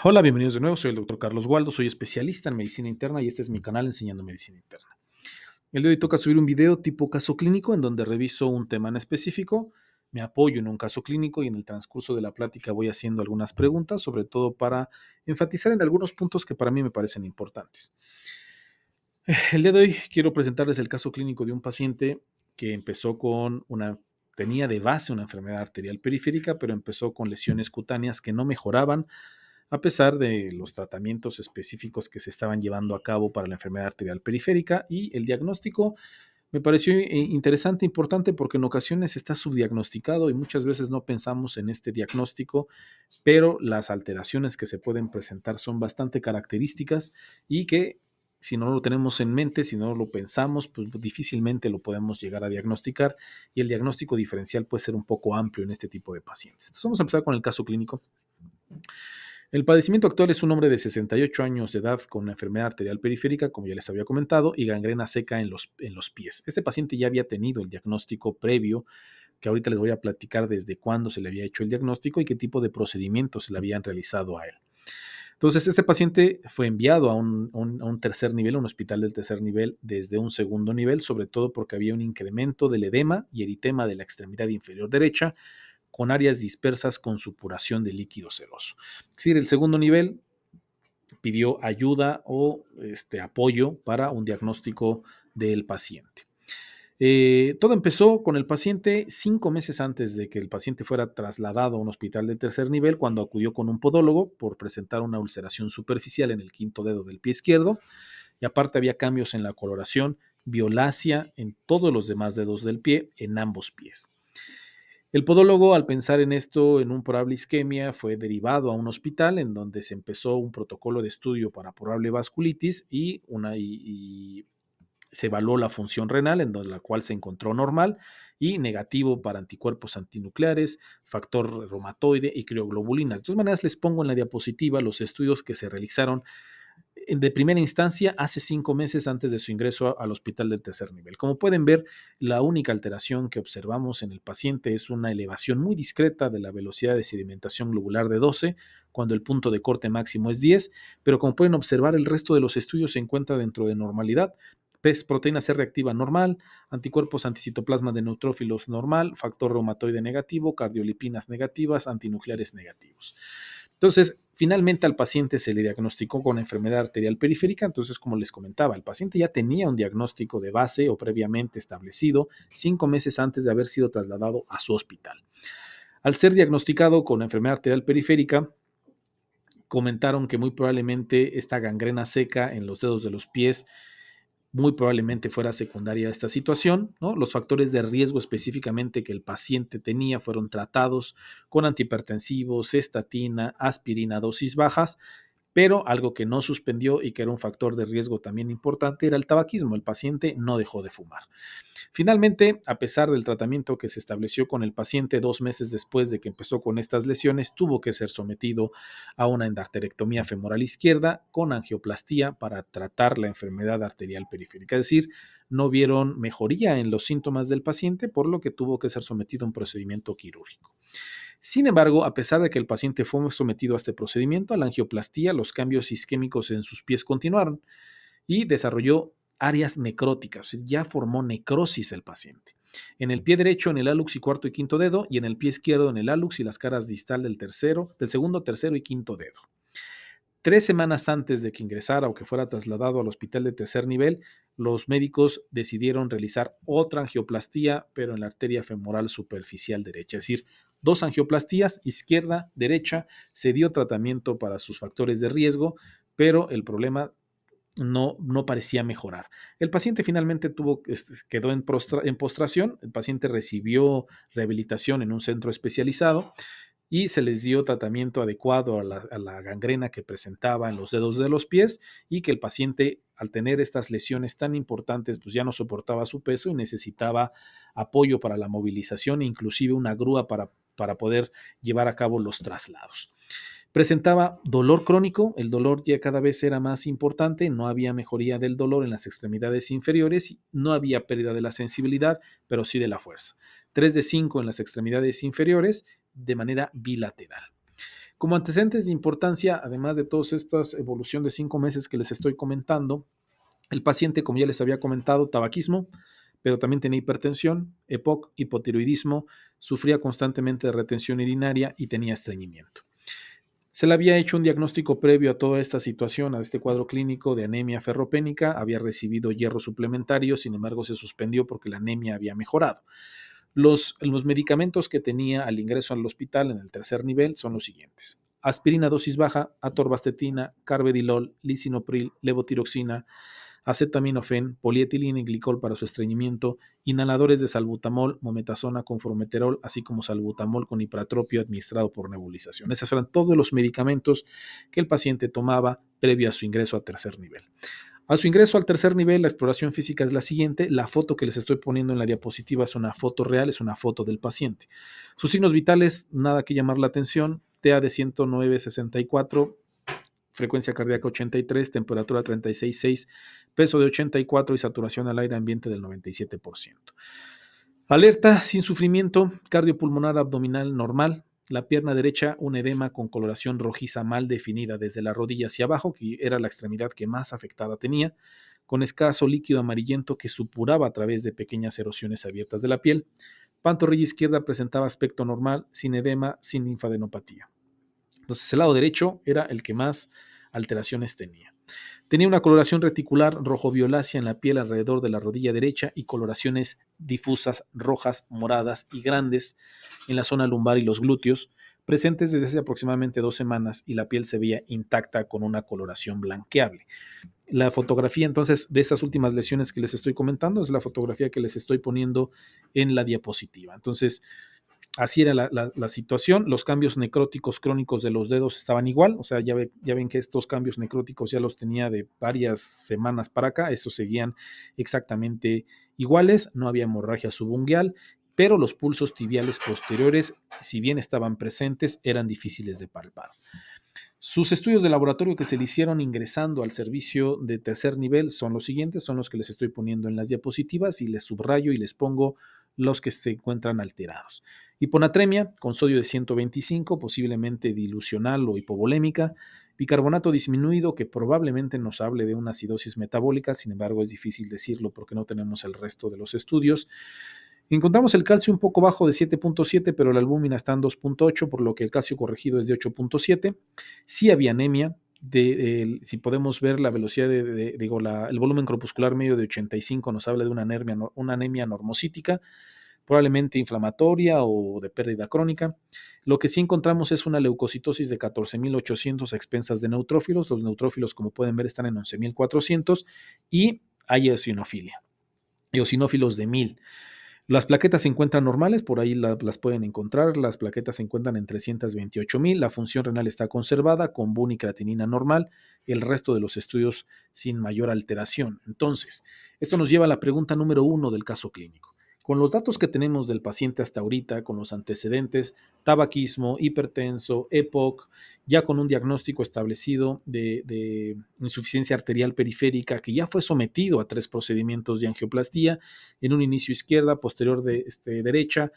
Hola, bienvenidos de nuevo. Soy el doctor Carlos Waldo, soy especialista en medicina interna y este es mi canal Enseñando Medicina Interna. El de hoy toca subir un video tipo caso clínico en donde reviso un tema en específico, me apoyo en un caso clínico y en el transcurso de la plática voy haciendo algunas preguntas, sobre todo para enfatizar en algunos puntos que para mí me parecen importantes. El día de hoy quiero presentarles el caso clínico de un paciente que tenía de base una enfermedad arterial periférica, pero empezó con lesiones cutáneas que no mejoraban a pesar de los tratamientos específicos que se estaban llevando a cabo para la enfermedad arterial periférica, y el diagnóstico me pareció interesante, importante, porque en ocasiones está subdiagnosticado y muchas veces no pensamos en este diagnóstico, pero las alteraciones que se pueden presentar son bastante características y que si no lo tenemos en mente, si no lo pensamos, pues difícilmente lo podemos llegar a diagnosticar, y el diagnóstico diferencial puede ser un poco amplio en este tipo de pacientes. Entonces vamos a empezar con el caso clínico. El padecimiento actual es un hombre de 68 años de edad con una enfermedad arterial periférica, como ya les había comentado, y gangrena seca en los pies. Este paciente ya había tenido el diagnóstico previo, que ahorita les voy a platicar desde cuándo se le había hecho el diagnóstico y qué tipo de procedimientos se le habían realizado a él. Entonces, este paciente fue enviado a un tercer nivel, a un hospital del tercer nivel, desde un segundo nivel, sobre todo porque había un incremento del edema y eritema de la extremidad inferior derecha, con áreas dispersas con supuración de líquido seroso. Es decir, el segundo nivel pidió ayuda o apoyo para un diagnóstico del paciente. Todo empezó con el paciente 5 meses antes de que el paciente fuera trasladado a un hospital de tercer nivel, cuando acudió con un podólogo por presentar una ulceración superficial en el quinto dedo del pie izquierdo, y aparte había cambios en la coloración violácea en todos los demás dedos del pie en ambos pies. El podólogo, al pensar en esto, en un probable isquemia, fue derivado a un hospital en donde se empezó un protocolo de estudio para probable vasculitis y se evaluó la función renal, en donde la cual se encontró normal y negativo para anticuerpos antinucleares, factor reumatoide y crioglobulinas. De todas maneras, les pongo en la diapositiva los estudios que se realizaron de primera instancia hace 5 meses antes de su ingreso al hospital del tercer nivel. Como pueden ver, la única alteración que observamos en el paciente es una elevación muy discreta de la velocidad de sedimentación globular de 12, cuando el punto de corte máximo es 10, pero como pueden observar, el resto de los estudios se encuentra dentro de normalidad. Proteína C reactiva normal, anticuerpos anticitoplasma de neutrófilos normal, factor reumatoide negativo, cardiolipinas negativas, antinucleares negativos. Entonces, finalmente al paciente se le diagnosticó con enfermedad arterial periférica. Entonces, como les comentaba, el paciente ya tenía un diagnóstico de base o previamente establecido 5 meses antes de haber sido trasladado a su hospital. Al ser diagnosticado con enfermedad arterial periférica, comentaron que muy probablemente esta gangrena seca en los dedos de los pies muy probablemente fuera secundaria a esta situación, ¿no? Los factores de riesgo específicamente que el paciente tenía fueron tratados con antihipertensivos, estatina, aspirina a dosis bajas, pero algo que no suspendió y que era un factor de riesgo también importante era el tabaquismo. El paciente no dejó de fumar. Finalmente, a pesar del tratamiento que se estableció con el paciente 2 meses después de que empezó con estas lesiones, tuvo que ser sometido a una endarterectomía femoral izquierda con angioplastía para tratar la enfermedad arterial periférica. Es decir, no vieron mejoría en los síntomas del paciente, por lo que tuvo que ser sometido a un procedimiento quirúrgico. Sin embargo, a pesar de que el paciente fue sometido a este procedimiento, a la angioplastía, los cambios isquémicos en sus pies continuaron y desarrolló áreas necróticas, ya formó necrosis el paciente. En el pie derecho, en el hallux y cuarto y quinto dedo, y en el pie izquierdo, en el hallux y las caras distal del segundo, tercero y quinto dedo. 3 semanas antes de que ingresara o que fuera trasladado al hospital de tercer nivel, los médicos decidieron realizar otra angioplastía, pero en la arteria femoral superficial derecha. Es decir, 2 angioplastías, izquierda, derecha. Se dio tratamiento para sus factores de riesgo, pero el problema no parecía mejorar. El paciente finalmente quedó en postración. El paciente recibió rehabilitación en un centro especializado y se les dio tratamiento adecuado a la gangrena que presentaba en los dedos de los pies, y que el paciente, al tener estas lesiones tan importantes, pues ya no soportaba su peso y necesitaba apoyo para la movilización e inclusive una grúa para poder llevar a cabo los traslados. Presentaba dolor crónico, el dolor ya cada vez era más importante, no había mejoría del dolor en las extremidades inferiores, no había pérdida de la sensibilidad, pero sí de la fuerza. 3 de 5 en las extremidades inferiores de manera bilateral. Como antecedentes de importancia, además de todas estas evolución de 5 meses que les estoy comentando, el paciente, como ya les había comentado, tabaquismo, pero también tenía hipertensión, EPOC, hipotiroidismo, sufría constantemente de retención urinaria y tenía estreñimiento. Se le había hecho un diagnóstico previo a toda esta situación, a este cuadro clínico de anemia ferropénica, había recibido hierro suplementario, sin embargo se suspendió porque la anemia había mejorado. Los medicamentos que tenía al ingreso al hospital en el tercer nivel son los siguientes: aspirina dosis baja, atorvastatina, carvedilol, lisinopril, levotiroxina, acetaminofén, polietilina y glicol para su estreñimiento, inhaladores de salbutamol, mometasona con formoterol, así como salbutamol con ipratropio administrado por nebulización. Esos eran todos los medicamentos que el paciente tomaba previo a su ingreso a tercer nivel. A su ingreso al tercer nivel, la exploración física es la siguiente. La foto que les estoy poniendo en la diapositiva es una foto real, es una foto del paciente. Sus signos vitales, nada que llamar la atención: TA de 109,64, frecuencia cardíaca 83, temperatura 36,6, peso de 84 y saturación al aire ambiente del 97%. Alerta, sin sufrimiento, cardiopulmonar abdominal normal. La pierna derecha, un edema con coloración rojiza mal definida desde la rodilla hacia abajo, que era la extremidad que más afectada tenía, con escaso líquido amarillento que supuraba a través de pequeñas erosiones abiertas de la piel. Pantorrilla izquierda presentaba aspecto normal, sin edema, sin linfadenopatía. Entonces, el lado derecho era el que más alteraciones tenía. Tenía una coloración reticular rojo-violácea en la piel alrededor de la rodilla derecha y coloraciones difusas rojas, moradas y grandes en la zona lumbar y los glúteos, presentes desde hace aproximadamente 2 semanas, y la piel se veía intacta con una coloración blanqueable. La fotografía entonces de estas últimas lesiones que les estoy comentando es la fotografía que les estoy poniendo en la diapositiva. Entonces, así era la situación. Los cambios necróticos crónicos de los dedos estaban igual, o sea, ya ven que estos cambios necróticos ya los tenía de varias semanas para acá, estos seguían exactamente iguales, no había hemorragia subungual, pero los pulsos tibiales posteriores, si bien estaban presentes, eran difíciles de palpar. Sus estudios de laboratorio que se le hicieron ingresando al servicio de tercer nivel son los siguientes, son los que les estoy poniendo en las diapositivas y les subrayo y les pongo los que se encuentran alterados. Hiponatremia con sodio de 125, posiblemente dilucional o hipovolémica; bicarbonato disminuido, que probablemente nos hable de una acidosis metabólica, sin embargo es difícil decirlo porque no tenemos el resto de los estudios. Encontramos el calcio un poco bajo de 7,7, pero la albúmina está en 2,8, por lo que el calcio corregido es de 8,7. Sí había anemia, si podemos ver la velocidad el volumen corpuscular medio de 85 nos habla de una anemia normocítica, probablemente inflamatoria o de pérdida crónica. Lo que sí encontramos es una leucocitosis de 14,800 a expensas de neutrófilos. Los neutrófilos, como pueden ver, están en 11,400 y hay eosinófilos de 1,000. Las plaquetas se encuentran normales, por ahí las pueden encontrar. Las plaquetas se encuentran en 328,000. La función renal está conservada con BUN y creatinina normal. El resto de los estudios sin mayor alteración. Entonces, esto nos lleva a la pregunta número 1 del caso clínico. Con los datos que tenemos del paciente hasta ahorita, con los antecedentes, tabaquismo, hipertenso, EPOC, ya con un diagnóstico establecido de insuficiencia arterial periférica, que ya fue sometido a 3 procedimientos de angioplastía, en un inicio izquierda, posterior de derecha,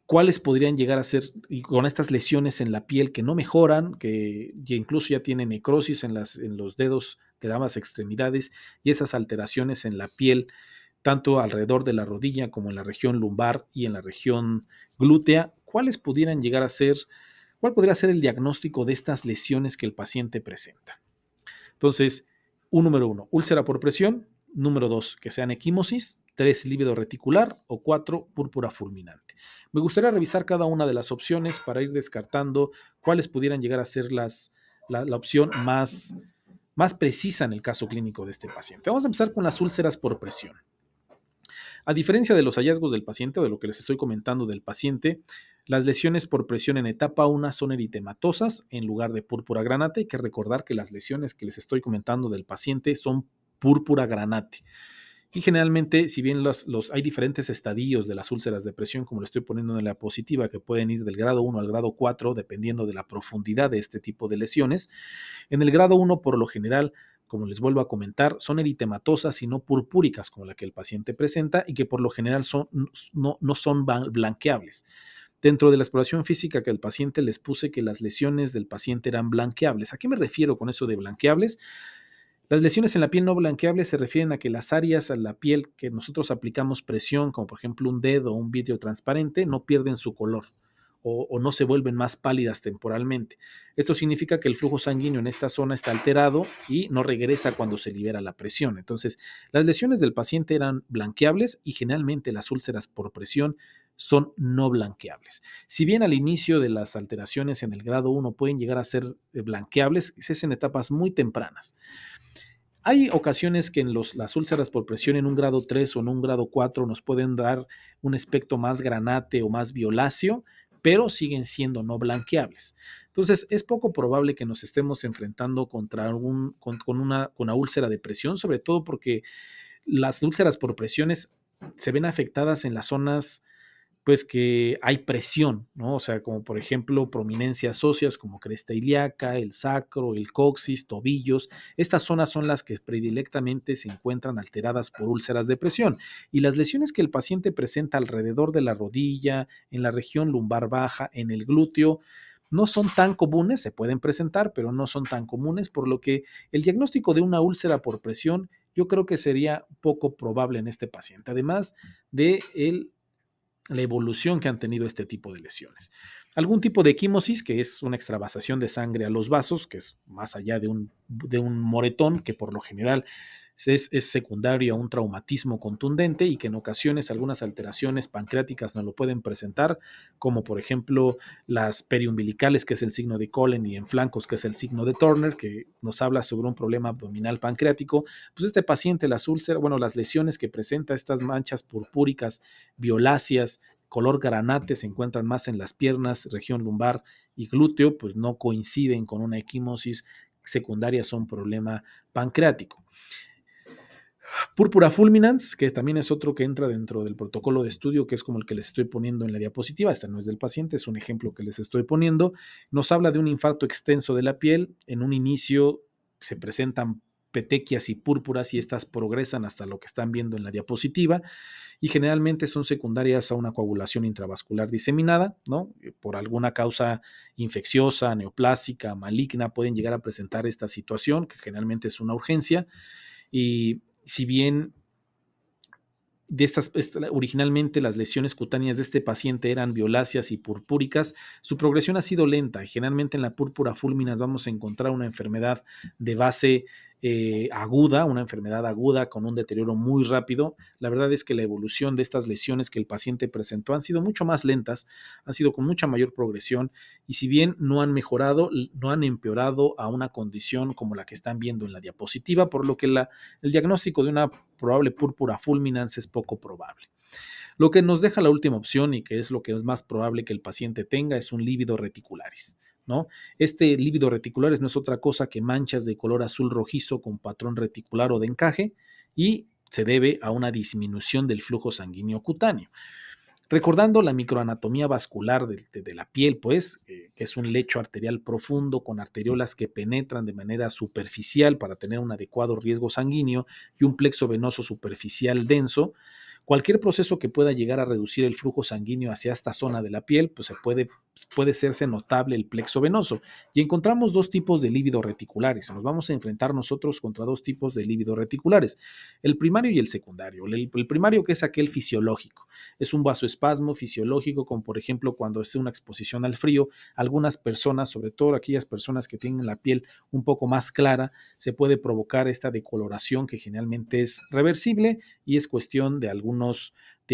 ¿cuáles podrían llegar a ser, y con estas lesiones en la piel que no mejoran, que incluso ya tienen necrosis en los dedos de ambas extremidades, y esas alteraciones en la piel, tanto alrededor de la rodilla como en la región lumbar y en la región glútea? ¿Cuáles pudieran llegar a ser, cuál podría ser el diagnóstico de estas lesiones que el paciente presenta? Entonces, número 1, úlcera por presión; número 2, que sean equimosis; 3, lívido reticular; o 4, púrpura fulminante. Me gustaría revisar cada una de las opciones para ir descartando cuáles pudieran llegar a ser la opción más precisa en el caso clínico de este paciente. Vamos a empezar con las úlceras por presión. A diferencia de los hallazgos del paciente o de lo que les estoy comentando del paciente, las lesiones por presión en etapa 1 son eritematosas en lugar de púrpura granate. Hay que recordar que las lesiones que les estoy comentando del paciente son púrpura granate. Y generalmente, si bien hay diferentes estadios de las úlceras de presión, como lo estoy poniendo en la diapositiva, que pueden ir del grado 1 al grado 4, dependiendo de la profundidad de este tipo de lesiones. En el grado 1, por lo general, como les vuelvo a comentar, son eritematosas y no purpúricas como la que el paciente presenta, y que por lo general no son blanqueables. Dentro de la exploración física que el paciente les puse que las lesiones del paciente eran blanqueables. ¿A qué me refiero con eso de blanqueables? Las lesiones en la piel no blanqueables se refieren a que las áreas a la piel que nosotros aplicamos presión, como por ejemplo un dedo o un vidrio transparente, no pierden su color o no se vuelven más pálidas temporalmente. Esto significa que el flujo sanguíneo en esta zona está alterado y no regresa cuando se libera la presión. Entonces, las lesiones del paciente eran blanqueables y generalmente las úlceras por presión son no blanqueables. Si bien al inicio de las alteraciones en el grado 1 pueden llegar a ser blanqueables, es en etapas muy tempranas. Hay ocasiones que en las úlceras por presión en un grado 3 o en un grado 4 nos pueden dar un aspecto más granate o más violáceo, pero siguen siendo no blanqueables. Entonces, es poco probable que nos estemos enfrentando con una úlcera de presión, sobre todo porque las úlceras por presiones se ven afectadas en las zonas pues que hay presión, ¿no? O sea, como por ejemplo prominencias óseas como cresta ilíaca, el sacro, el coxis, tobillos. Estas zonas son las que predilectamente se encuentran alteradas por úlceras de presión. Y las lesiones que el paciente presenta alrededor de la rodilla, en la región lumbar baja, en el glúteo, no son tan comunes, se pueden presentar, pero no son tan comunes, por lo que el diagnóstico de una úlcera por presión yo creo que sería poco probable en este paciente, además de la evolución que han tenido este tipo de lesiones. Algún tipo de equimosis, que es una extravasación de sangre a los vasos, que es más allá de un moretón, que por lo general es secundario a un traumatismo contundente y que en ocasiones algunas alteraciones pancreáticas no lo pueden presentar, como por ejemplo las periumbilicales, que es el signo de Colen, y en flancos, que es el signo de Turner, que nos habla sobre un problema abdominal pancreático. Pues este paciente, las úlceras, bueno, las lesiones que presenta, estas manchas purpúricas, violáceas, color granate, se encuentran más en las piernas, región lumbar y glúteo, pues no coinciden con una equimosis secundaria, son problema pancreático. Púrpura fulminans, que también es otro que entra dentro del protocolo de estudio, que es como el que les estoy poniendo en la diapositiva. Esta no es del paciente, es un ejemplo que les estoy poniendo. Nos habla de un infarto extenso de la piel. En un inicio se presentan petequias y púrpuras y estas progresan hasta lo que están viendo en la diapositiva y generalmente son secundarias a una coagulación intravascular diseminada, ¿no? Por alguna causa infecciosa, neoplásica, maligna, pueden llegar a presentar esta situación, que generalmente es una urgencia. Y si bien originalmente las lesiones cutáneas de este paciente eran violáceas y purpúricas, su progresión ha sido lenta. Generalmente en la púrpura fulminas vamos a encontrar una enfermedad de base aguda, una enfermedad aguda con un deterioro muy rápido. La verdad es que la evolución de estas lesiones que el paciente presentó han sido mucho más lentas, han sido con mucha mayor progresión y si bien no han mejorado, no han empeorado a una condición como la que están viendo en la diapositiva, por lo que el diagnóstico de una probable púrpura fulminans es poco probable. Lo que nos deja la última opción y que es lo que es más probable que el paciente tenga es un lívido reticularis, ¿no? Este lívido reticularis no es otra cosa que manchas de color azul rojizo con patrón reticular o de encaje y se debe a una disminución del flujo sanguíneo cutáneo. Recordando la microanatomía vascular de la piel, pues, que es un lecho arterial profundo con arteriolas que penetran de manera superficial para tener un adecuado riesgo sanguíneo y un plexo venoso superficial denso, cualquier proceso que pueda llegar a reducir el flujo sanguíneo hacia esta zona de la piel, pues puede serse notable el plexo venoso. Y encontramos dos tipos de lívidos reticulares. Nos vamos a enfrentar nosotros contra dos tipos de lívidos reticulares, el primario y el secundario. El primario, que es aquel fisiológico, es un vasoespasmo fisiológico, como por ejemplo cuando es una exposición al frío. Algunas personas, sobre todo aquellas personas que tienen la piel un poco más clara, se puede provocar esta decoloración que generalmente es reversible y es cuestión de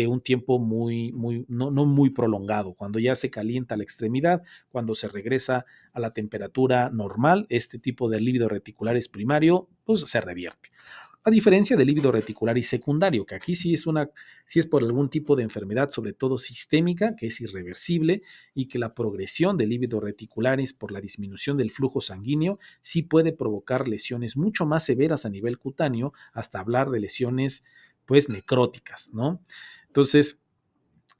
un tiempo no muy prolongado. Cuando ya se calienta la extremidad, cuando se regresa a la temperatura normal, este tipo de lívido reticular es primario, pues se revierte. A diferencia del lívido reticular y secundario, que aquí sí es por algún tipo de enfermedad, sobre todo sistémica, que es irreversible y que la progresión del lívido reticularis por la disminución del flujo sanguíneo sí puede provocar lesiones mucho más severas a nivel cutáneo, hasta hablar de lesiones pues necróticas, ¿no? Entonces,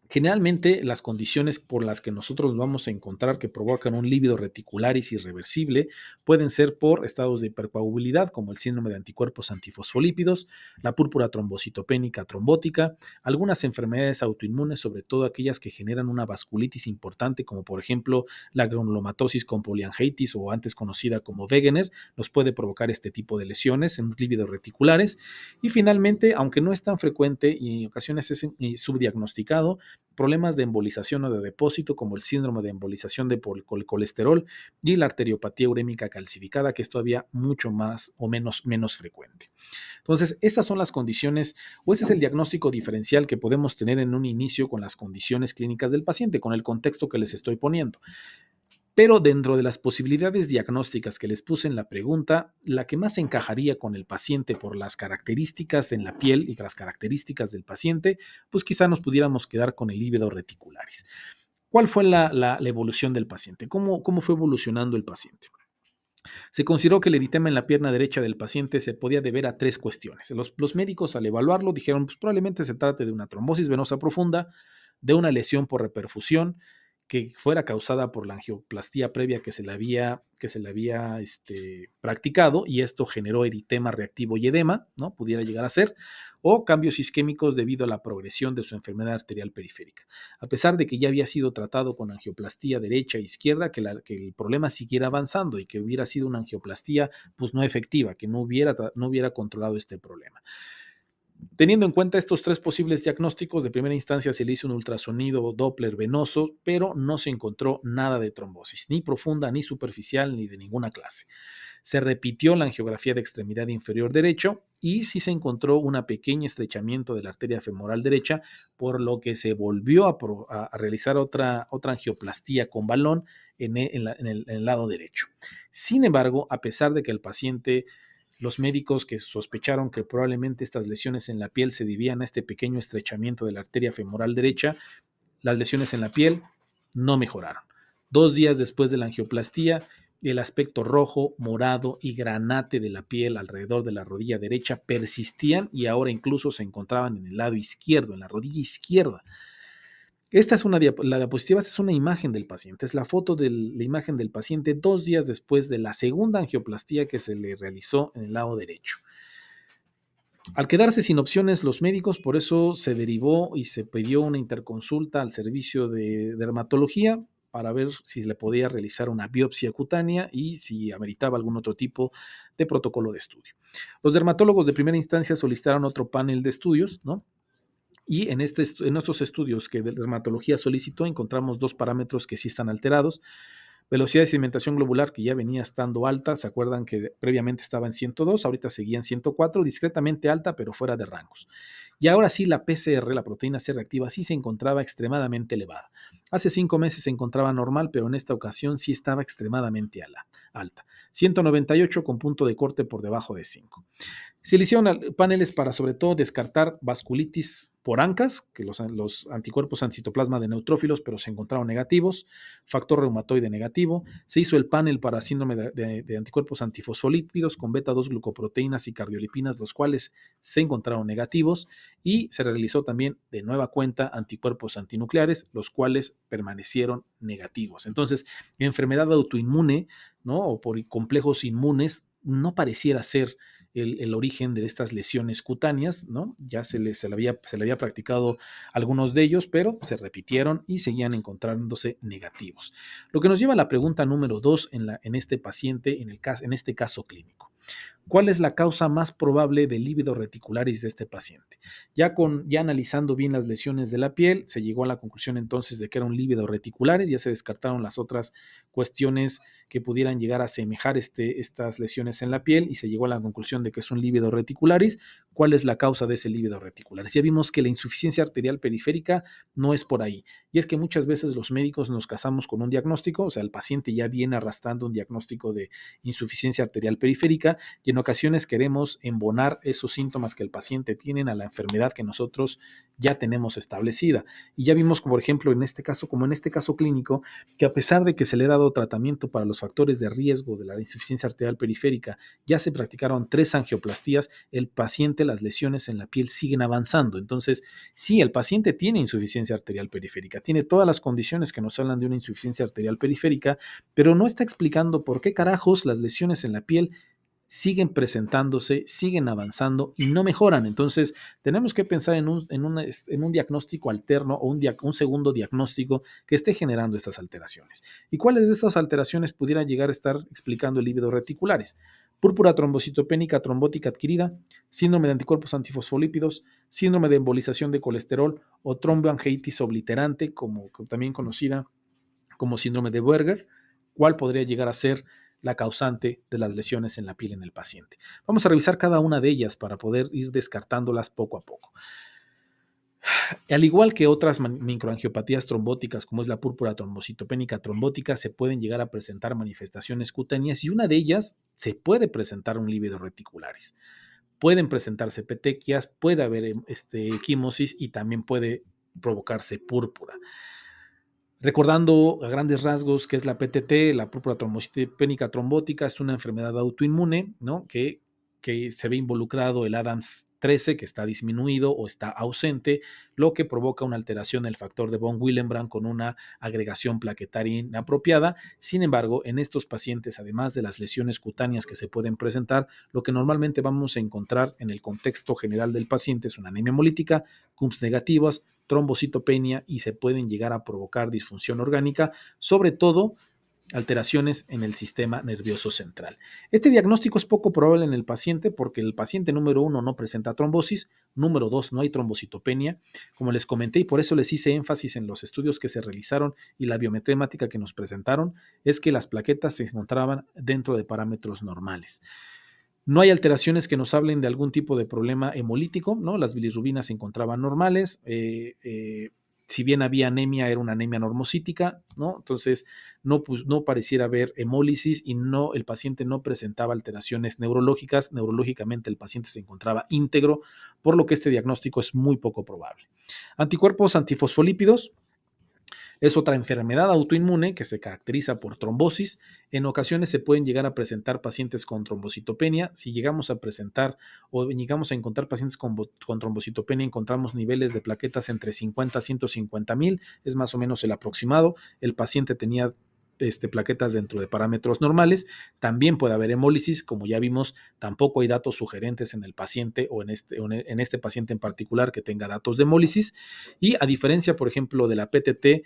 Generalmente, las condiciones por las que nosotros vamos a encontrar que provocan un lívido reticularis irreversible pueden ser por estados de hipercoagulabilidad, como el síndrome de anticuerpos antifosfolípidos, la púrpura trombocitopénica trombótica, algunas enfermedades autoinmunes, sobre todo aquellas que generan una vasculitis importante, como por ejemplo la granulomatosis con poliangitis o antes conocida como Wegener, nos puede provocar este tipo de lesiones en lívidos reticulares. Y finalmente, aunque no es tan frecuente y en ocasiones es subdiagnosticado, problemas de embolización o de depósito, como el síndrome de embolización de colesterol y la arteriopatía urémica calcificada, que es todavía mucho más o menos frecuente. Entonces, estas son las condiciones, o este es el diagnóstico diferencial que podemos tener en un inicio con las condiciones clínicas del paciente, con el contexto que les estoy poniendo. Pero dentro de las posibilidades diagnósticas que les puse en la pregunta, la que más encajaría con el paciente por las características en la piel y las características del paciente, pues quizá nos pudiéramos quedar con el lívido reticularis. ¿Cuál fue la evolución del paciente? ¿Cómo fue evolucionando el paciente? Se consideró que el eritema en la pierna derecha del paciente se podía deber a tres cuestiones. Los médicos al evaluarlo dijeron, pues probablemente se trate de una trombosis venosa profunda, de una lesión por reperfusión que fuera causada por la angioplastía previa que se le había practicado, y esto generó eritema reactivo y edema, ¿no? Pudiera llegar a ser, o cambios isquémicos debido a la progresión de su enfermedad arterial periférica. A pesar de que ya había sido tratado con angioplastía derecha e izquierda, que el problema siguiera avanzando y que hubiera sido una angioplastía pues no efectiva, que no hubiera controlado este problema. Teniendo en cuenta estos tres posibles diagnósticos, de primera instancia se le hizo un ultrasonido Doppler venoso, pero no se encontró nada de trombosis, ni profunda, ni superficial, ni de ninguna clase. Se repitió la angiografía de extremidad inferior derecho y sí se encontró un pequeño estrechamiento de la arteria femoral derecha, por lo que se volvió a realizar otra angioplastía con balón en el lado derecho. Sin embargo, a pesar de que el paciente, los médicos que sospecharon que probablemente estas lesiones en la piel se debían a este pequeño estrechamiento de la arteria femoral derecha, las lesiones en la piel no mejoraron. 2 días después de la angioplastía, el aspecto rojo, morado y granate de la piel alrededor de la rodilla derecha persistían y ahora incluso se encontraban en el lado izquierdo, en la rodilla izquierda. Esta es la diapositiva, esta es una imagen del paciente, es la foto de la imagen del paciente 2 días después de la segunda angioplastía que se le realizó en el lado derecho. Al quedarse sin opciones los médicos, por eso se derivó y se pidió una interconsulta al servicio de dermatología para ver si le podía realizar una biopsia cutánea y si ameritaba algún otro tipo de protocolo de estudio. Los dermatólogos de primera instancia solicitaron otro panel de estudios, ¿no? Y en estos estudios que de dermatología solicitó, encontramos dos parámetros que sí están alterados. Velocidad de sedimentación globular, que ya venía estando alta, se acuerdan que previamente estaba en 102, ahorita seguía en 104, discretamente alta, pero fuera de rangos. Y ahora sí, la PCR, la proteína C reactiva, sí se encontraba extremadamente elevada. Hace 5 meses se encontraba normal, pero en esta ocasión sí estaba extremadamente alta. 198 con punto de corte por debajo de 5. Se le hicieron paneles para sobre todo descartar vasculitis por ANCAS, que los anticuerpos anticitoplasma de neutrófilos, pero se encontraron negativos, factor reumatoide negativo. Se hizo el panel para síndrome de anticuerpos antifosfolípidos con beta-2 glucoproteínas y cardiolipinas, los cuales se encontraron negativos, y se realizó también de nueva cuenta anticuerpos antinucleares, los cuales permanecieron negativos. Entonces, enfermedad autoinmune, ¿no? O por complejos inmunes, no pareciera ser el origen de estas lesiones cutáneas, ¿no? Ya se le había practicado algunos de ellos, pero se repitieron y seguían encontrándose negativos. Lo que nos lleva a la pregunta número 2 en este paciente, en este caso clínico. ¿Cuál es la causa más probable del lívido reticularis de este paciente? Ya analizando bien las lesiones de la piel, se llegó a la conclusión entonces de que era un lívido reticularis, ya se descartaron las otras cuestiones que pudieran llegar a asemejar estas lesiones en la piel y se llegó a la conclusión de que es un lívido reticularis. ¿Cuál es la causa de ese lívido reticularis? Ya vimos que la insuficiencia arterial periférica no es por ahí, y es que muchas veces los médicos nos casamos con un diagnóstico, o sea, el paciente ya viene arrastrando un diagnóstico de insuficiencia arterial periférica, y en ocasiones queremos embonar esos síntomas que el paciente tiene a la enfermedad que nosotros ya tenemos establecida. Y ya vimos, por ejemplo, en este caso clínico, que a pesar de que se le ha dado tratamiento para los factores de riesgo de la insuficiencia arterial periférica, ya se practicaron 3 angioplastías, el paciente las lesiones en la piel siguen avanzando. Entonces, sí, el paciente tiene insuficiencia arterial periférica, tiene todas las condiciones que nos hablan de una insuficiencia arterial periférica, pero no está explicando por qué carajos las lesiones en la piel siguen presentándose, siguen avanzando y no mejoran. Entonces, tenemos que pensar en un diagnóstico alterno o un segundo diagnóstico que esté generando estas alteraciones. ¿Y cuáles de estas alteraciones pudieran llegar a estar explicando el lívido reticulares? Púrpura trombocitopénica trombótica adquirida, síndrome de anticuerpos antifosfolípidos, síndrome de embolización de colesterol o tromboangiitis obliterante, también conocida como síndrome de Buerger. ¿Cuál podría llegar a ser la causante de las lesiones en la piel en el paciente? Vamos a revisar cada una de ellas para poder ir descartándolas poco a poco. Al igual que otras microangiopatías trombóticas, como es la púrpura trombocitopénica trombótica, se pueden llegar a presentar manifestaciones cutáneas y una de ellas se puede presentar un lívido reticulares. Pueden presentarse petequias, puede haber equimosis y también puede provocarse púrpura. Recordando a grandes rasgos qué es la PTT, la púrpura trombocitopénica trombótica, es una enfermedad autoinmune, ¿no? que se ve involucrado el ADAMS 13, que está disminuido o está ausente, lo que provoca una alteración del factor de von Willebrand con una agregación plaquetaria inapropiada. Sin embargo, en estos pacientes, además de las lesiones cutáneas que se pueden presentar, lo que normalmente vamos a encontrar en el contexto general del paciente es una anemia hemolítica, CUMS negativas, trombocitopenia y se pueden llegar a provocar disfunción orgánica, sobre todo alteraciones en el sistema nervioso central. Este diagnóstico es poco probable en el paciente porque el paciente número 1 no presenta trombosis, número 2 no hay trombocitopenia, como les comenté, y por eso les hice énfasis en los estudios que se realizaron y la biometría hemática que nos presentaron, es que las plaquetas se encontraban dentro de parámetros normales. No hay alteraciones que nos hablen de algún tipo de problema hemolítico, ¿no? Las bilirrubinas se encontraban normales, si bien había anemia, era una anemia normocítica, ¿no? Entonces no pareciera haber hemólisis y el paciente no presentaba alteraciones neurológicas. Neurológicamente el paciente se encontraba íntegro, por lo que este diagnóstico es muy poco probable. Anticuerpos antifosfolípidos. Es otra enfermedad autoinmune que se caracteriza por trombosis. En ocasiones se pueden llegar a presentar pacientes con trombocitopenia. Si llegamos a presentar o llegamos a encontrar pacientes con trombocitopenia, encontramos niveles de plaquetas entre 50 a 150 mil, es más o menos el aproximado. El paciente tenía plaquetas dentro de parámetros normales. También puede haber hemólisis, como ya vimos, tampoco hay datos sugerentes en el paciente o en este paciente en particular que tenga datos de hemólisis. Y a diferencia, por ejemplo, de la PTT,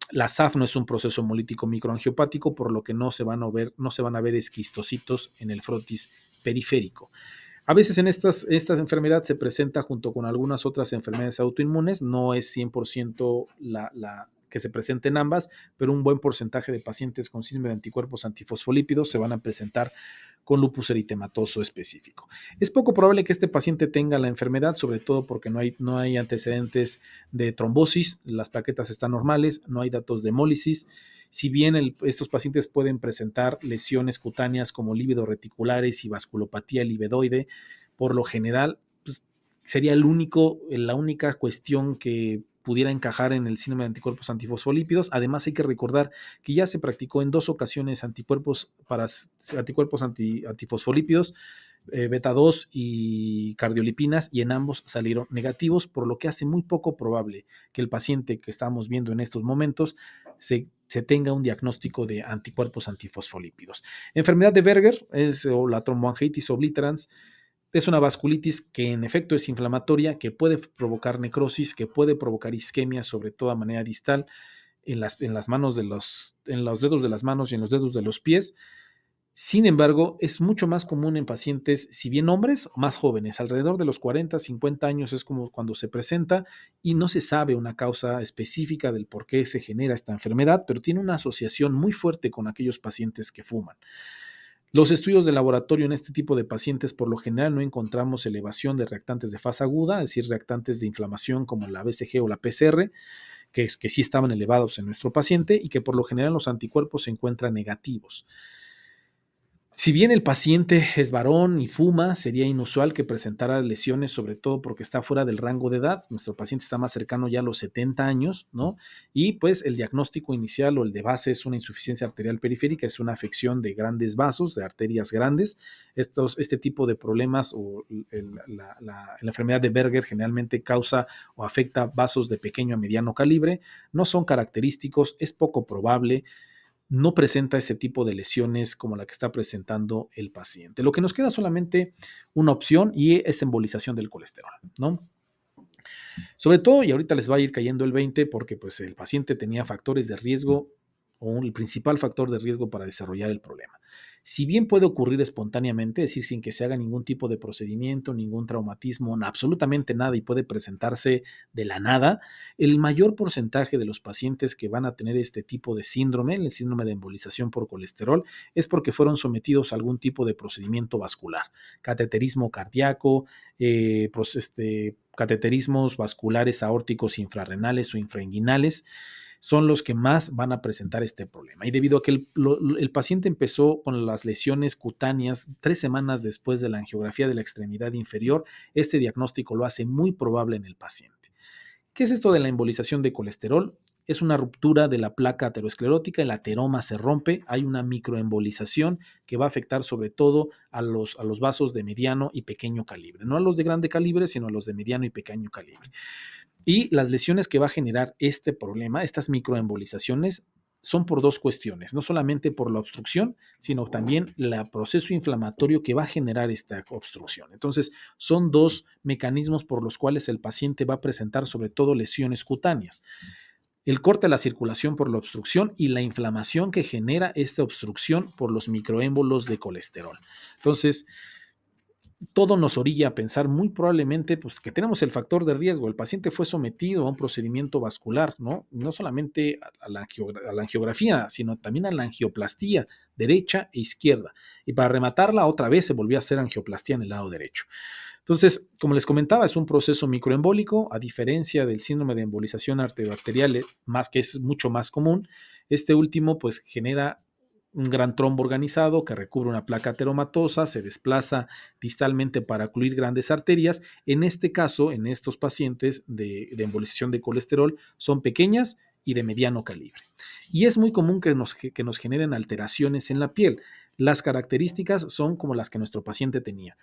la SAF no es un proceso hemolítico microangiopático, por lo que no se van a ver esquistocitos en el frotis periférico. A veces en estas enfermedades se presenta junto con algunas otras enfermedades autoinmunes, no es 100% que se presenten ambas, pero un buen porcentaje de pacientes con síndrome de anticuerpos antifosfolípidos se van a presentar con lupus eritematoso específico. Es poco probable que este paciente tenga la enfermedad, sobre todo porque no hay antecedentes de trombosis, las plaquetas están normales, no hay datos de hemólisis. Si bien estos pacientes pueden presentar lesiones cutáneas como lívidos reticulares y vasculopatía livedoide, por lo general pues, sería la única cuestión que pudiera encajar en el síndrome de anticuerpos antifosfolípidos. Además, hay que recordar que ya se practicó en 2 ocasiones anticuerpos antifosfolípidos, beta 2 y cardiolipinas, y en ambos salieron negativos, por lo que hace muy poco probable que el paciente que estamos viendo en estos momentos se tenga un diagnóstico de anticuerpos antifosfolípidos. Enfermedad de Buerger o la tromboangiitis obliterans. Es una vasculitis que en efecto es inflamatoria, que puede provocar necrosis, que puede provocar isquemia, sobre todo a manera distal, en las manos en los dedos de las manos y en los dedos de los pies. Sin embargo, es mucho más común en pacientes, si bien hombres, más jóvenes, alrededor de los 40, 50 años es como cuando se presenta y no se sabe una causa específica del por qué se genera esta enfermedad, pero tiene una asociación muy fuerte con aquellos pacientes que fuman. Los estudios de laboratorio en este tipo de pacientes por lo general no encontramos elevación de reactantes de fase aguda, es decir, reactantes de inflamación como la BCG o la PCR, que sí estaban elevados en nuestro paciente y que por lo general los anticuerpos se encuentran negativos. Si bien el paciente es varón y fuma, sería inusual que presentara lesiones, sobre todo porque está fuera del rango de edad. Nuestro paciente está más cercano ya a los 70 años, ¿no? Y pues el diagnóstico inicial o el de base es una insuficiencia arterial periférica, es una afección de grandes vasos, de arterias grandes. Este tipo de problemas o la enfermedad de Berger generalmente causa o afecta vasos de pequeño a mediano calibre. No son característicos, es poco probable, no presenta ese tipo de lesiones como la que está presentando el paciente. Lo que nos queda solamente una opción y es embolización del colesterol, ¿no? Sobre todo, y ahorita les va a ir cayendo el 20 porque pues el paciente tenía factores de riesgo o el principal factor de riesgo para desarrollar el problema. Si bien puede ocurrir espontáneamente, es decir, sin que se haga ningún tipo de procedimiento, ningún traumatismo, absolutamente nada y puede presentarse de la nada, el mayor porcentaje de los pacientes que van a tener este tipo de síndrome, el síndrome de embolización por colesterol, es porque fueron sometidos a algún tipo de procedimiento vascular, cateterismo cardíaco, cateterismos vasculares aórticos infrarrenales o infrainguinales son los que más van a presentar este problema. Y debido a que el paciente empezó con las lesiones cutáneas 3 semanas después de la angiografía de la extremidad inferior, este diagnóstico lo hace muy probable en el paciente. ¿Qué es esto de la embolización de colesterol? Es una ruptura de la placa aterosclerótica, el ateroma se rompe, hay una microembolización que va a afectar sobre todo a los vasos de mediano y pequeño calibre, no a los de grande calibre, sino a los de mediano y pequeño calibre. Y las lesiones que va a generar este problema, estas microembolizaciones, son por dos cuestiones, no solamente por la obstrucción, sino también el proceso inflamatorio que va a generar esta obstrucción. Entonces, son dos mecanismos por los cuales el paciente va a presentar sobre todo lesiones cutáneas. El corte de la circulación por la obstrucción y la inflamación que genera esta obstrucción por los microémbolos de colesterol. Entonces, todo nos orilla a pensar muy probablemente pues, que tenemos el factor de riesgo. El paciente fue sometido a un procedimiento vascular, ¿no? No solamente a la angiografía, sino también a la angioplastía derecha e izquierda. Y para rematarla, otra vez se volvió a hacer angioplastía en el lado derecho. Entonces, como les comentaba, es un proceso microembólico, a diferencia del síndrome de embolización arterial, más que es mucho más común. Este último, pues, genera un gran trombo organizado que recubre una placa ateromatosa, se desplaza distalmente para ocluir grandes arterias. En este caso, en estos pacientes de embolización de colesterol, son pequeñas y de mediano calibre. Y es muy común que nos generen alteraciones en la piel. Las características son como las que nuestro paciente tenía.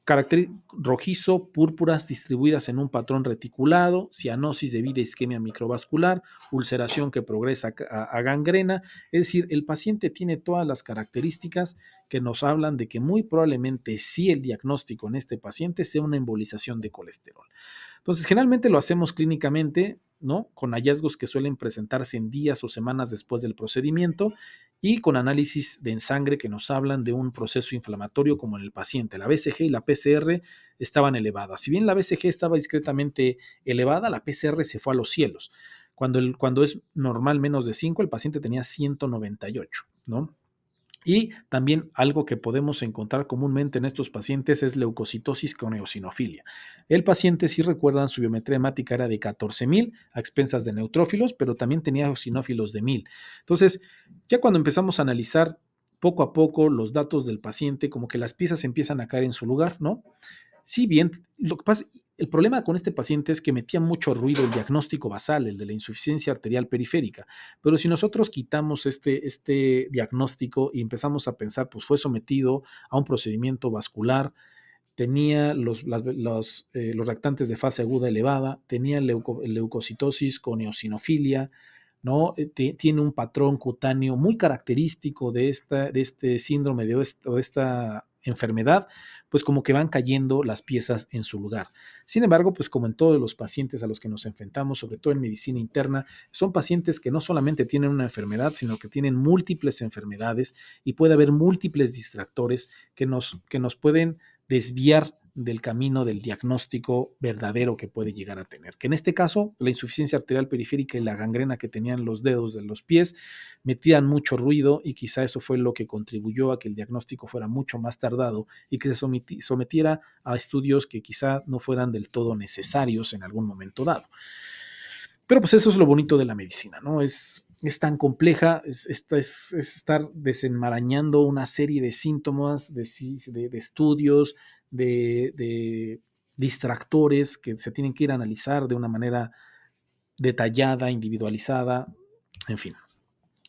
Carácter rojizo, púrpuras distribuidas en un patrón reticulado, cianosis debido a isquemia microvascular, ulceración que progresa a gangrena. Es decir, el paciente tiene todas las características que nos hablan de que muy probablemente sí el diagnóstico en este paciente sea una embolización de colesterol. Entonces, generalmente lo hacemos clínicamente, ¿no? Con hallazgos que suelen presentarse en días o semanas después del procedimiento y con análisis de sangre que nos hablan de un proceso inflamatorio como en el paciente. La BCG y la PCR estaban elevadas. Si bien la BCG estaba discretamente elevada, la PCR se fue a los cielos. Cuando es normal menos de 5, el paciente tenía 198, ¿no? Y también algo que podemos encontrar comúnmente en estos pacientes es leucocitosis con eosinofilia. El paciente, si recuerdan, su biometría hemática era de 14,000 a expensas de neutrófilos, pero también tenía eosinófilos de 1,000. Entonces, ya cuando empezamos a analizar poco a poco los datos del paciente, como que las piezas empiezan a caer en su lugar, ¿no? Sí, bien, lo que pasa, el problema con este paciente es que metía mucho ruido el diagnóstico basal, el de la insuficiencia arterial periférica, pero si nosotros quitamos este diagnóstico y empezamos a pensar, pues fue sometido a un procedimiento vascular, tenía los reactantes de fase aguda elevada, tenía leucocitosis con eosinofilia, ¿no? Tiene un patrón cutáneo muy característico de este síndrome o de esta enfermedad, pues como que van cayendo las piezas en su lugar. Sin embargo, pues como en todos los pacientes a los que nos enfrentamos, sobre todo en medicina interna, son pacientes que no solamente tienen una enfermedad, sino que tienen múltiples enfermedades y puede haber múltiples distractores que nos pueden desviar del camino del diagnóstico verdadero que puede llegar a tener. Que en este caso, la insuficiencia arterial periférica y la gangrena que tenían los dedos de los pies metían mucho ruido y quizá eso fue lo que contribuyó a que el diagnóstico fuera mucho más tardado y que se sometiera a estudios que quizá no fueran del todo necesarios en algún momento dado. Pero pues eso es lo bonito de la medicina, ¿no? Es es tan compleja, es estar desenmarañando una serie de síntomas, de estudios, de distractores que se tienen que ir a analizar de una manera detallada, individualizada, en fin.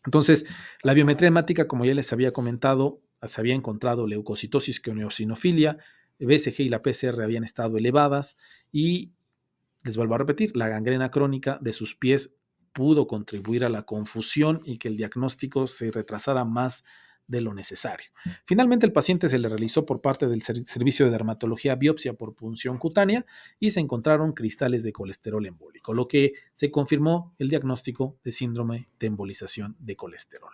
Entonces, la biometría hemática, como ya les había comentado, se había encontrado leucocitosis con eosinofilia, BCG y la PCR habían estado elevadas y, les vuelvo a repetir, la gangrena crónica de sus pies pudo contribuir a la confusión y que el diagnóstico se retrasara más de lo necesario. Finalmente, el paciente se le realizó por parte del servicio de dermatología biopsia por punción cutánea y se encontraron cristales de colesterol embólico, lo que se confirmó el diagnóstico de síndrome de embolización de colesterol.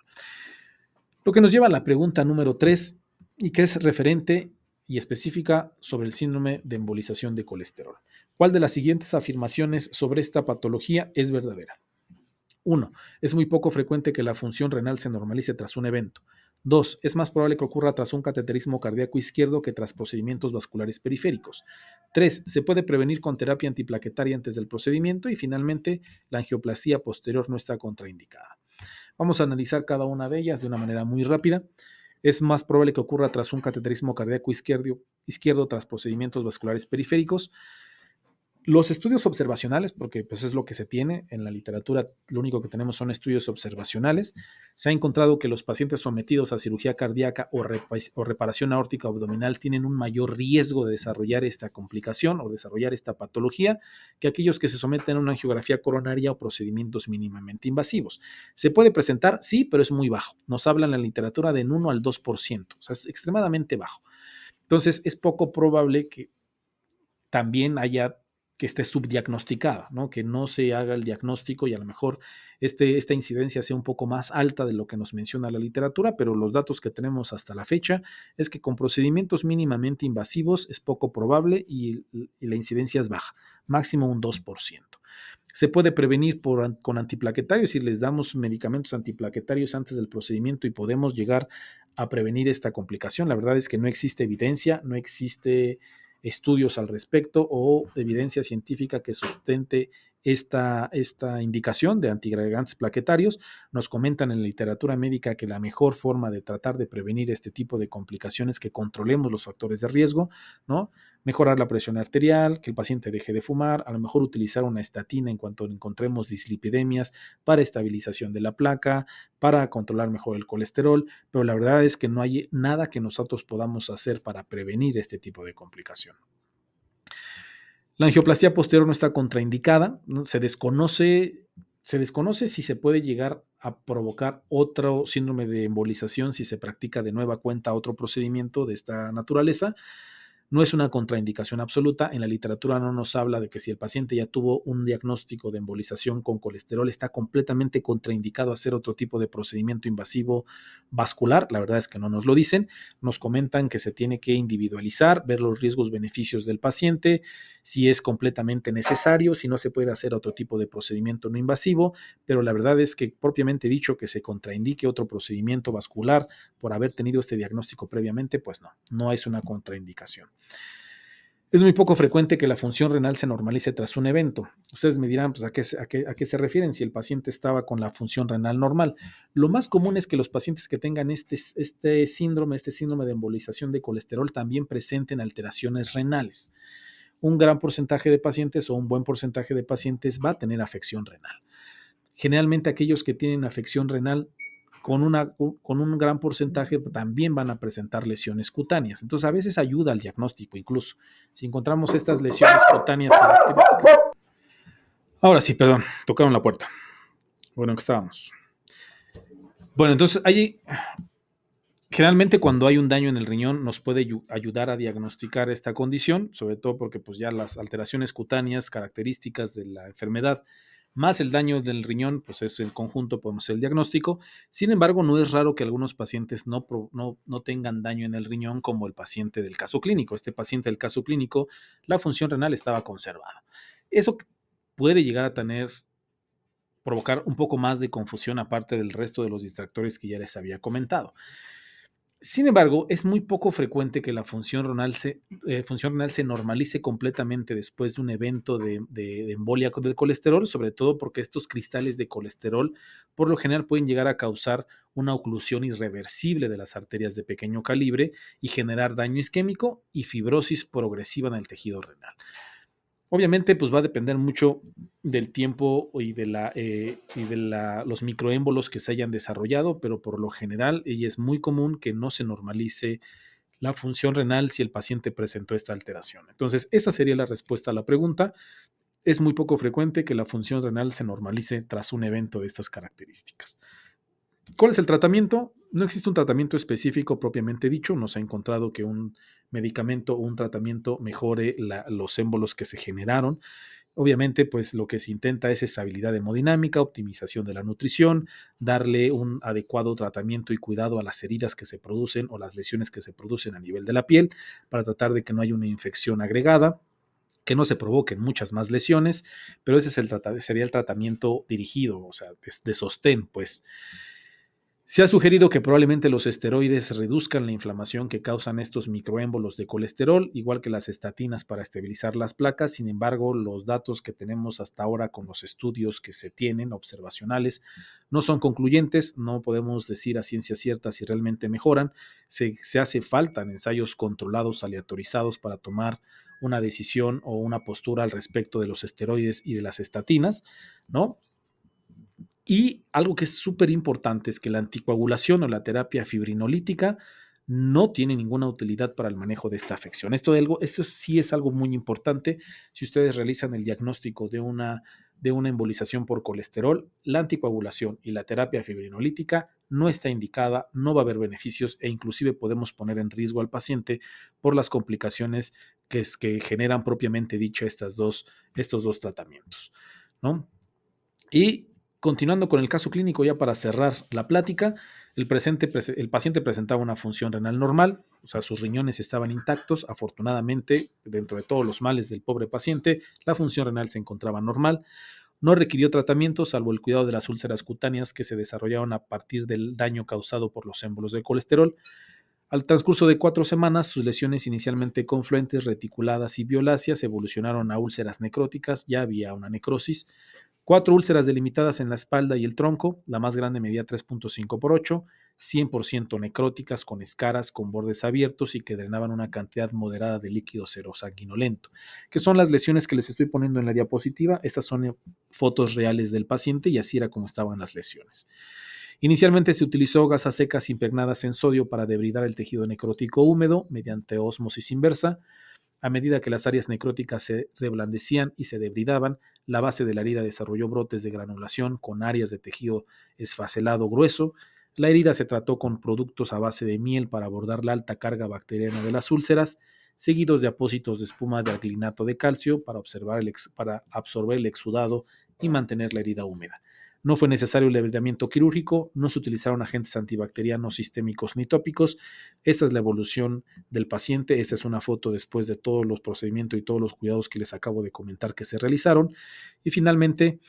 Lo que nos lleva a la pregunta número 3 y que es referente y específica sobre el síndrome de embolización de colesterol. ¿Cuál de las siguientes afirmaciones sobre esta patología es verdadera? 1. Es muy poco frecuente que la función renal se normalice tras un evento. 2. Es más probable que ocurra tras un cateterismo cardíaco izquierdo que tras procedimientos vasculares periféricos. 3. Se puede prevenir con terapia antiplaquetaria antes del procedimiento. Y finalmente, la angioplastía posterior no está contraindicada. Vamos a analizar cada una de ellas de una manera muy rápida. Es más probable que ocurra tras un cateterismo cardíaco izquierdo tras procedimientos vasculares periféricos. Los estudios observacionales, porque pues es lo que se tiene en la literatura, lo único que tenemos son estudios observacionales. Se ha encontrado que los pacientes sometidos a cirugía cardíaca o reparación aórtica abdominal tienen un mayor riesgo de desarrollar esta complicación o desarrollar esta patología que aquellos que se someten a una angiografía coronaria o procedimientos mínimamente invasivos. ¿Se puede presentar? Sí, pero es muy bajo. Nos habla en la literatura de 1 al 2%, o sea, es extremadamente bajo. Entonces, es poco probable que también haya que esté subdiagnosticada, ¿no? Que no se haga el diagnóstico y a lo mejor esta incidencia sea un poco más alta de lo que nos menciona la literatura, pero los datos que tenemos hasta la fecha es que con procedimientos mínimamente invasivos es poco probable y la incidencia es baja, máximo un 2%. Se puede prevenir con antiplaquetarios si les damos medicamentos antiplaquetarios antes del procedimiento y podemos llegar a prevenir esta complicación. La verdad es que no existe evidencia, no existe estudios al respecto o evidencia científica que sustente esta indicación de antiagregantes plaquetarios. Nos comentan en la literatura médica que la mejor forma de tratar de prevenir este tipo de complicaciones es que controlemos los factores de riesgo, ¿no? Mejorar la presión arterial, que el paciente deje de fumar, a lo mejor utilizar una estatina en cuanto encontremos dislipidemias para estabilización de la placa, para controlar mejor el colesterol, pero la verdad es que no hay nada que nosotros podamos hacer para prevenir este tipo de complicación. La angioplastia posterior no está contraindicada, ¿no? Se desconoce si se puede llegar a provocar otro síndrome de embolización si se practica de nueva cuenta otro procedimiento de esta naturaleza. No es una contraindicación absoluta. En la literatura no nos habla de que si el paciente ya tuvo un diagnóstico de embolización con colesterol, está completamente contraindicado hacer otro tipo de procedimiento invasivo vascular. La verdad es que no nos lo dicen. Nos comentan que se tiene que individualizar, ver los riesgos, beneficios del paciente, si es completamente necesario, si no se puede hacer otro tipo de procedimiento no invasivo, pero la verdad es que propiamente dicho que se contraindique otro procedimiento vascular por haber tenido este diagnóstico previamente, pues no es una contraindicación. Es muy poco frecuente que la función renal se normalice tras un evento. Ustedes me dirán, pues, ¿a qué se refieren si el paciente estaba con la función renal normal? Lo más común es que los pacientes que tengan este síndrome de embolización de colesterol también presenten alteraciones renales. Un gran porcentaje de pacientes o un buen porcentaje de pacientes va a tener afección renal. Generalmente aquellos que tienen afección renal con un gran porcentaje también van a presentar lesiones cutáneas. Entonces, a veces ayuda al diagnóstico incluso. Si encontramos estas lesiones cutáneas características. Ahora sí, perdón, tocaron la puerta. Bueno, ¿en qué estábamos? Bueno, entonces, generalmente cuando hay un daño en el riñón nos puede ayudar a diagnosticar esta condición, sobre todo porque pues ya las alteraciones cutáneas características de la enfermedad más el daño del riñón, pues es el conjunto, podemos hacer el diagnóstico. Sin embargo, no es raro que algunos pacientes no tengan daño en el riñón como el paciente del caso clínico. Este paciente del caso clínico, la función renal estaba conservada. Eso puede llegar a provocar un poco más de confusión aparte del resto de los distractores que ya les había comentado. Sin embargo, es muy poco frecuente que la función renal se normalice completamente después de un evento de embolia del colesterol, sobre todo porque estos cristales de colesterol por lo general pueden llegar a causar una oclusión irreversible de las arterias de pequeño calibre y generar daño isquémico y fibrosis progresiva en el tejido renal. Obviamente, pues va a depender mucho del tiempo y de los microémbolos que se hayan desarrollado, pero por lo general y es muy común que no se normalice la función renal si el paciente presentó esta alteración. Entonces, esta sería la respuesta a la pregunta. Es muy poco frecuente que la función renal se normalice tras un evento de estas características. ¿Cuál es el tratamiento? No existe un tratamiento específico propiamente dicho. No se ha encontrado que un medicamento o un tratamiento mejore los émbolos que se generaron. Obviamente, pues lo que se intenta es estabilidad hemodinámica, optimización de la nutrición, darle un adecuado tratamiento y cuidado a las heridas que se producen o las lesiones que se producen a nivel de la piel para tratar de que no haya una infección agregada, que no se provoquen muchas más lesiones, pero ese es sería el tratamiento dirigido, o sea, de sostén, pues. Se ha sugerido que probablemente los esteroides reduzcan la inflamación que causan estos microémbolos de colesterol, igual que las estatinas para estabilizar las placas. Sin embargo, los datos que tenemos hasta ahora con los estudios que se tienen observacionales no son concluyentes. No podemos decir a ciencia cierta si realmente mejoran. Se hace falta en ensayos controlados, aleatorizados para tomar una decisión o una postura al respecto de los esteroides y de las estatinas, ¿no? Y algo que es súper importante es que la anticoagulación o la terapia fibrinolítica no tiene ninguna utilidad para el manejo de esta afección. Esto sí es algo muy importante. Si ustedes realizan el diagnóstico de una embolización por colesterol, la anticoagulación y la terapia fibrinolítica no está indicada, no va a haber beneficios e inclusive podemos poner en riesgo al paciente por las complicaciones que generan propiamente dicho estos dos tratamientos, ¿no? Y continuando con el caso clínico, ya para cerrar la plática, el paciente presentaba una función renal normal, o sea, sus riñones estaban intactos. Afortunadamente, dentro de todos los males del pobre paciente, la función renal se encontraba normal. No requirió tratamiento, salvo el cuidado de las úlceras cutáneas que se desarrollaron a partir del daño causado por los émbolos de colesterol. Al transcurso de 4 semanas, sus lesiones inicialmente confluentes, reticuladas y violáceas evolucionaron a úlceras necróticas, ya había una necrosis. 4 úlceras delimitadas en la espalda y el tronco, la más grande medía 3.5 por 8, 100% necróticas, con escaras, con bordes abiertos y que drenaban una cantidad moderada de líquido serosanguinolento, que son las lesiones que les estoy poniendo en la diapositiva. Estas son fotos reales del paciente y así era como estaban las lesiones. Inicialmente se utilizó gasas secas impregnadas en sodio para debridar el tejido necrótico húmedo mediante ósmosis inversa. A medida que las áreas necróticas se reblandecían y se debridaban, la base de la herida desarrolló brotes de granulación con áreas de tejido esfacelado grueso. La herida se trató con productos a base de miel para abordar la alta carga bacteriana de las úlceras, seguidos de apósitos de espuma de alginato de calcio para absorber el exudado y mantener la herida húmeda. No fue necesario el debridamiento quirúrgico, no se utilizaron agentes antibacterianos sistémicos ni tópicos. Esta es la evolución del paciente. Esta es una foto después de todos los procedimientos y todos los cuidados que les acabo de comentar que se realizaron. Y finalmente,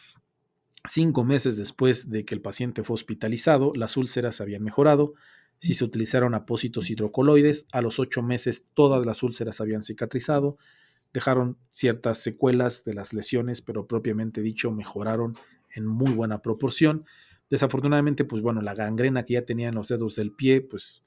5 meses después de que el paciente fue hospitalizado, las úlceras habían mejorado. Si se utilizaron apósitos hidrocoloides, a los 8 meses todas las úlceras habían cicatrizado, dejaron ciertas secuelas de las lesiones, pero propiamente dicho, mejoraron en muy buena proporción. Desafortunadamente, pues bueno, la gangrena que ya tenía en los dedos del pie, pues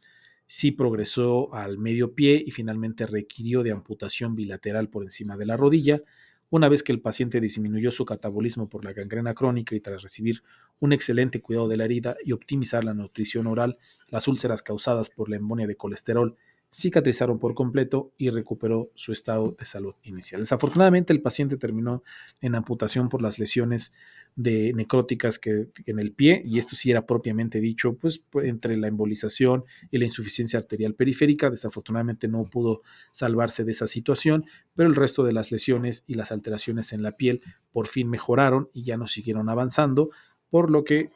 sí progresó al medio pie y finalmente requirió de amputación bilateral por encima de la rodilla. Una vez que el paciente disminuyó su catabolismo por la gangrena crónica y tras recibir un excelente cuidado de la herida y optimizar la nutrición oral, las úlceras causadas por la embolia de colesterol cicatrizaron por completo y recuperó su estado de salud inicial. Desafortunadamente, el paciente terminó en amputación por las lesiones necróticas que en el pie, y esto sí era propiamente dicho, pues entre la embolización y la insuficiencia arterial periférica. Desafortunadamente no pudo salvarse de esa situación, pero el resto de las lesiones y las alteraciones en la piel por fin mejoraron y ya no siguieron avanzando, por lo que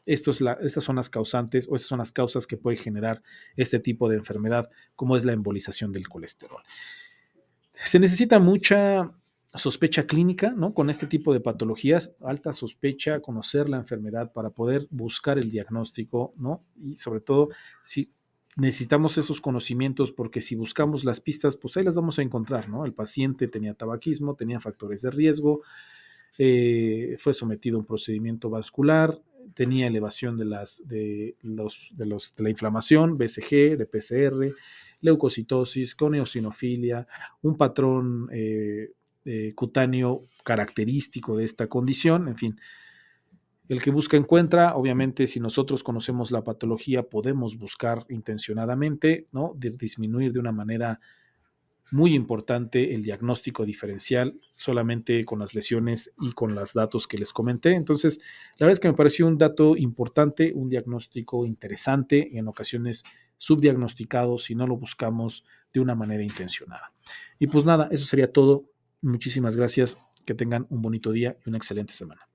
estas son las causantes o estas son las causas que puede generar este tipo de enfermedad, como es la embolización del colesterol. Se necesita mucha sospecha clínica, ¿no? Con este tipo de patologías, alta sospecha, conocer la enfermedad para poder buscar el diagnóstico, ¿no? Y sobre todo, si necesitamos esos conocimientos porque si buscamos las pistas, pues ahí las vamos a encontrar, ¿no? El paciente tenía tabaquismo, tenía factores de riesgo, fue sometido a un procedimiento vascular, tenía elevación de la inflamación, BCG, de PCR, leucocitosis, con eosinofilia, un patrón cutáneo característico de esta condición, en fin. El que busca encuentra, obviamente si nosotros conocemos la patología podemos buscar intencionadamente, ¿no? Disminuir de una manera muy importante el diagnóstico diferencial solamente con las lesiones y con los datos que les comenté. Entonces, la verdad es que me pareció un dato importante, un diagnóstico interesante, en ocasiones subdiagnosticado si no lo buscamos de una manera intencionada. Y pues nada, eso sería todo. Muchísimas gracias, que tengan un bonito día y una excelente semana.